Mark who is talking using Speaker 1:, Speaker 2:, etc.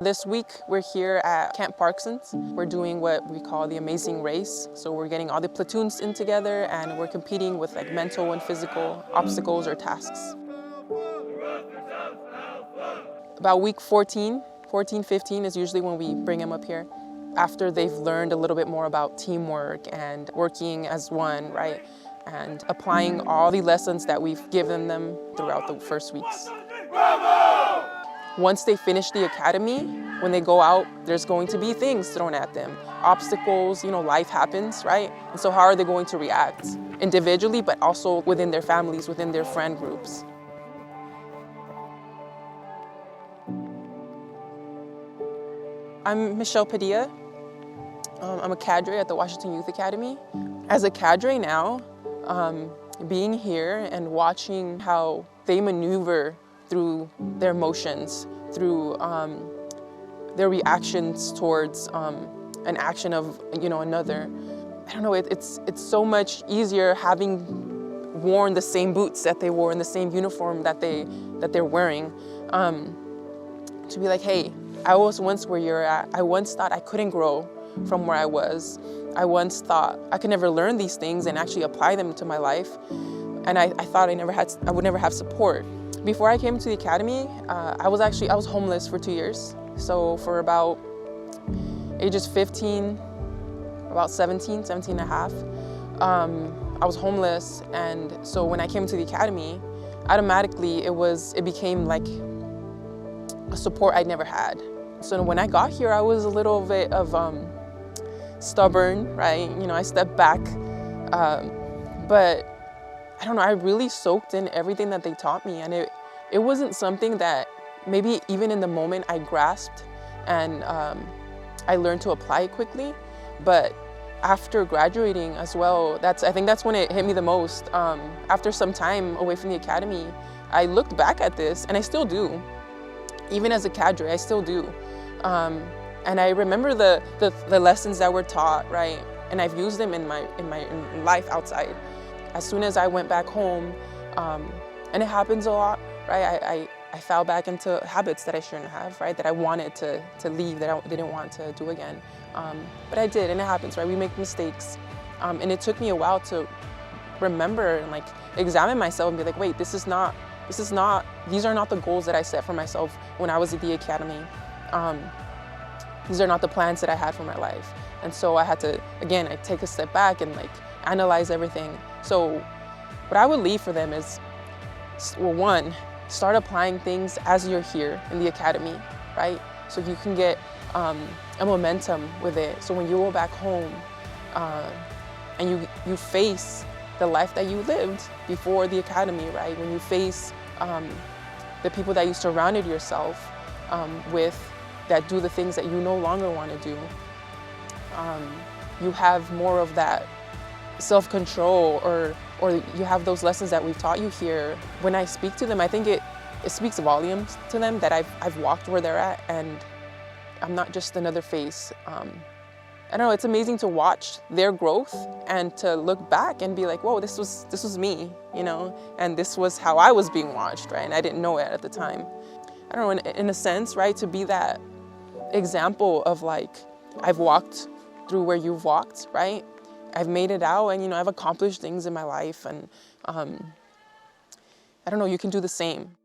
Speaker 1: This week, we're here at Camp Parsons. We're doing what we call the amazing race. So we're getting all the platoons in together and we're competing with like mental and physical obstacles or tasks. About week 14, 15 is usually when we bring them up here. After they've learned a little bit more about teamwork and working as one, right? And applying all the lessons that we've given them throughout the first weeks. Once they finish the academy, when they go out, there's going to be things thrown at them. Obstacles, life happens, right? And so how are they going to react? Individually, but also within their families, within their friend groups. I'm Michelle Padilla. I'm a Cadre at the Washington Youth Academy. As a Cadre now, being here and watching how they maneuver through their emotions, through their reactions towards an action of another. I don't know, it's so much easier having worn the same boots that they wore and the same uniform that they're wearing, to be like, hey, I was once where you're at. I once thought I couldn't grow from where I was. I once thought I could never learn these things and actually apply them to my life. And I thought I would never have support. Before I came to the academy, I was homeless for 2 years. So for about ages 15, about 17 and a half, I was homeless. And so when I came to the academy, automatically it became like a support I'd never had. So when I got here, I was a little bit of stubborn, right? I stepped back, but I don't know, I really soaked in everything that they taught me, and it wasn't something that maybe even in the moment I grasped and I learned to apply it quickly, but after graduating as well, I think that's when it hit me the most. After some time away from the academy, I looked back at this, and I still do. Even as a Cadre, I still do. And I remember the lessons that were taught, right? And I've used them in my life outside. As soon as I went back home, and it happens a lot, right? I fell back into habits that I shouldn't have, right? That I wanted to leave, that I didn't want to do again. But I did, and it happens, right? We make mistakes. And it took me a while to remember and like examine myself and be like, wait, these are not the goals that I set for myself when I was at the academy. These are not the plans that I had for my life. And so I had to, again, I take a step back and like analyze everything. So what I would leave for them is, well, one, start applying things as you're here in the academy, right? So you can get a momentum with it. So when you go back home and you face the life that you lived before the academy, right? When you face the people that you surrounded yourself with that do the things that you no longer want to do, you have more of that self-control, or you have those lessons that we've taught you here. When I speak to them, I think it speaks volumes to them that I've walked where they're at, and I'm not just another face. I don't know, it's amazing to watch their growth and to look back and be like, whoa, this was me, and this was how I was being watched, right? And I didn't know it at the time. I don't know, in a sense, right, to be that example of like, I've walked through where you've walked, right? I've made it out, and I've accomplished things in my life, and I don't know, you can do the same.